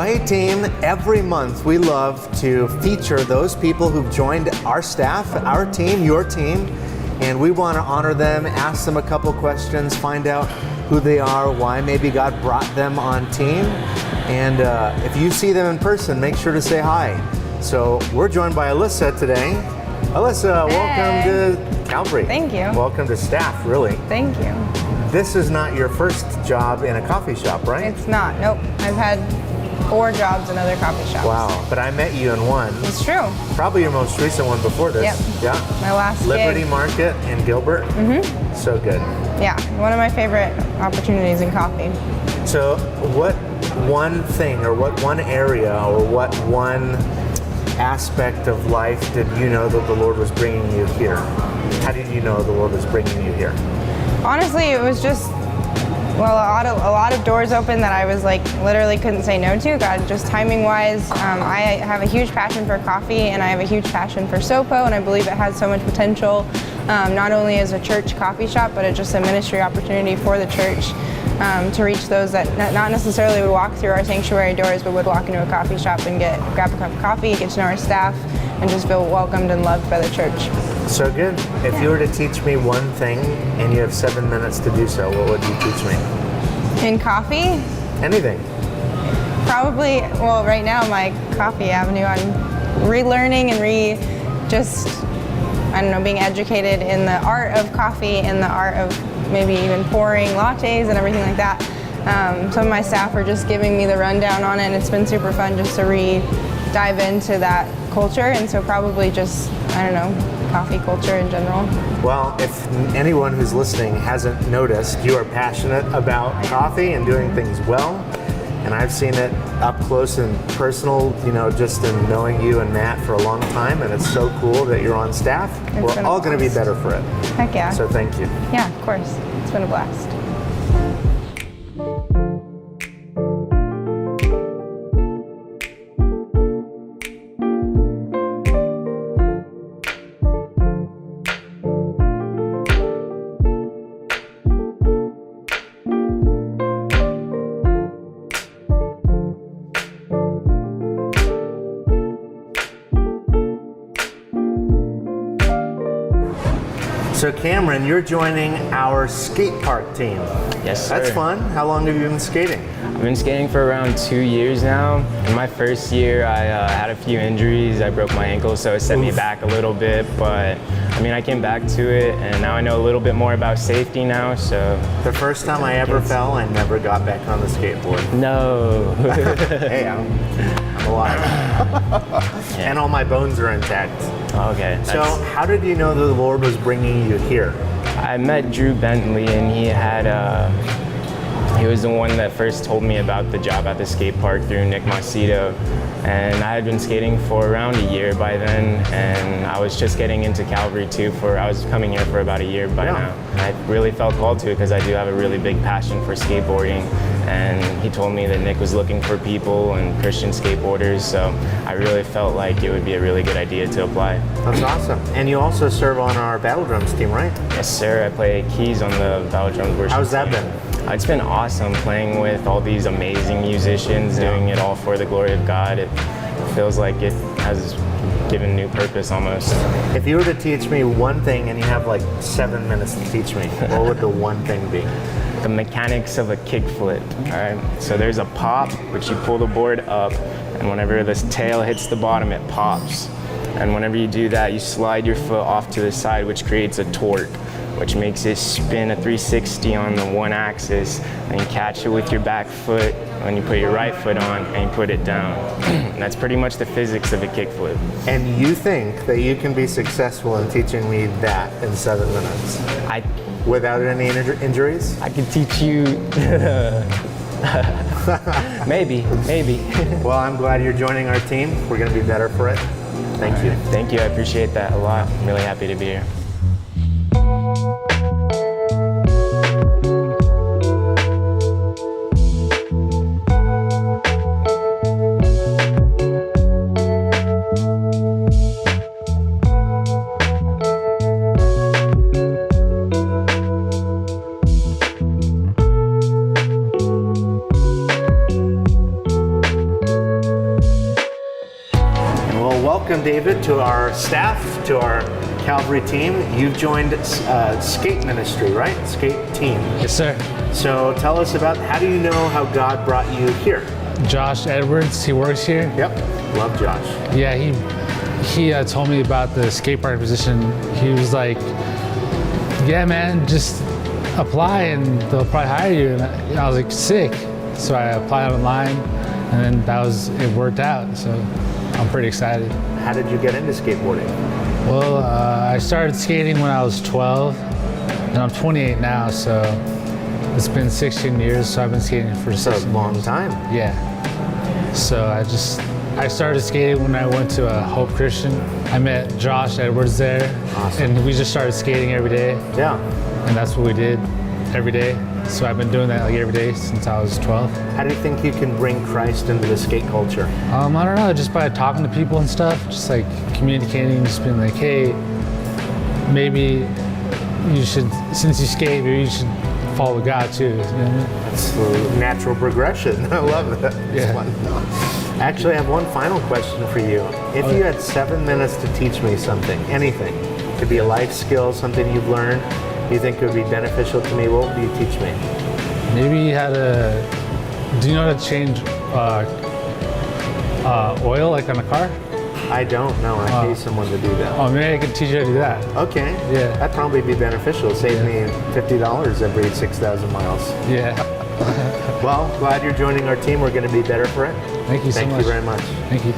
Well, hey team, every month we love to feature those people who've joined our staff, our team, your team, and we want to honor them, ask them a couple questions, find out who they are, why maybe God brought them on team, and if you see them in person, make sure to say hi. So we're joined by Alyssa today. Alyssa, welcome to Calvary. Thank you. Welcome to staff, really. Thank you. This is not your first job in a coffee shop, right? It's not, nope. I've had 4 jobs in other coffee shops. Wow, but I met you in one. It's true. Probably your most recent one before this. Yep. Yeah. My last Liberty gig. Market in Gilbert. Mm-hmm. So good. Yeah, one of my favorite opportunities in coffee. So what one thing or what one area or what one aspect of life did you know that the Lord was bringing you here? How did you know the Lord was bringing you here? Honestly, it was just, well, a lot of doors open that I was like literally couldn't say no to. God, just timing wise, I have a huge passion for coffee and I have a huge passion for Sopo, and I believe it has so much potential, not only as a church coffee shop, but it's just a ministry opportunity for the church to reach those that not necessarily would walk through our sanctuary doors, but would walk into a coffee shop and grab a cup of coffee, get to know our staff, and just feel welcomed and loved by the church. So good. If you were to teach me one thing and you have 7 minutes to do so, what would you teach me? In coffee? Anything. Probably, well, right now my coffee avenue, I'm relearning and being educated in the art of coffee and the art of maybe even pouring lattes and everything like that. Some of my staff are just giving me the rundown on it, and it's been super fun just to dive into that culture, and so probably just, I don't know, coffee culture in general. Well, if anyone who's listening hasn't noticed, you are passionate about coffee and doing things well. And I've seen it up close and personal, just in knowing you and Matt for a long time. And it's so cool that you're on staff. We're all going to be better for it. Heck yeah. So thank you. Yeah, of course. It's been a blast. So Cameron, you're joining our skate park team. Yes, sir. That's fun. How long have you been skating? I've been skating for around 2 years now. In my first year, I had a few injuries. I broke my ankle, so it set me back a little bit. But I came back to it, and now I know a little bit more about safety now. So the first time I ever fell, I never got back on the skateboard. No. Hey, I'm alive, Yeah. and all my bones are intact. Okay. So how did you know that the Lord was bringing you here? I met Drew Bentley, and he was the one that first told me about the job at the skate park through Nick Mosito. And I had been skating for around a year by then, and I was just getting into Calvary too. I was coming here for about a year by now. And I really felt called to it because I do have a really big passion for skateboarding. And he told me that Nick was looking for people and Christian skateboarders, so I really felt like it would be a really good idea to apply. That's awesome. And you also serve on our Battle Drums team, right? Yes, sir. I play keys on the Battle Drums worship How's that team. been? It's been awesome playing with all these amazing musicians, doing it all for the glory of God. It feels like it has given new purpose almost. If you were to teach me one thing and you have like 7 minutes to teach me, what would the one thing be? The mechanics of a kickflip, all right? So there's a pop, which you pull the board up, and whenever this tail hits the bottom, it pops. And whenever you do that, you slide your foot off to the side, which creates a torque, which makes it spin a 360 on the one axis, and you catch it with your back foot when you put your right foot on and you put it down. And that's pretty much the physics of a kickflip. And you think that you can be successful in teaching me that in 7 minutes? Without any injuries? I can teach you, maybe. Well, I'm glad you're joining our team. We're gonna be better for it. Thank you. Thank you, I appreciate that a lot. I'm really happy to be here. David, to our staff, to our Calvary team. You've joined skate ministry, right? Skate team. Yes, sir. So tell us about, how do you know how God brought you here? Josh Edwards, he works here. Yep, love Josh. Yeah, he told me about the skate park position. He was like, yeah, man, just apply and they'll probably hire you. And I was like, sick. So I applied online, and then it worked out. So I'm pretty excited. How did you get into skateboarding? Well, I started skating when I was 12, and I'm 28 now, so it's been 16 years, so I've been skating for 16 It's a long time. Yeah. So I started skating when I went to Hope Christian. I met Josh Edwards there, Awesome. and we just started skating every day, Yeah. and that's what we did every day. So I've been doing that like every day since I was 12. How do you think you can bring Christ into the skate culture? I don't know, just by talking to people and stuff, just like communicating, just being like, hey, maybe you should, since you skate, maybe you should follow God too. You know what I mean? It's the natural progression. I love it. It's Yeah. fun. Actually, I have one final question for you. If you had 7 minutes to teach me something, anything, it could be a life skill, something you've learned, you think would be beneficial to me, what would you teach me? Maybe do you know how to change oil like on a car? I don't know. I pay someone to do that. Oh, maybe I could teach you how to do that. Okay. Yeah. That'd probably be beneficial. Save me $50 every 6,000 miles. Yeah. Well, glad you're joining our team. We're going to be better for it. Thank you so much. Thank you very much. Thank you.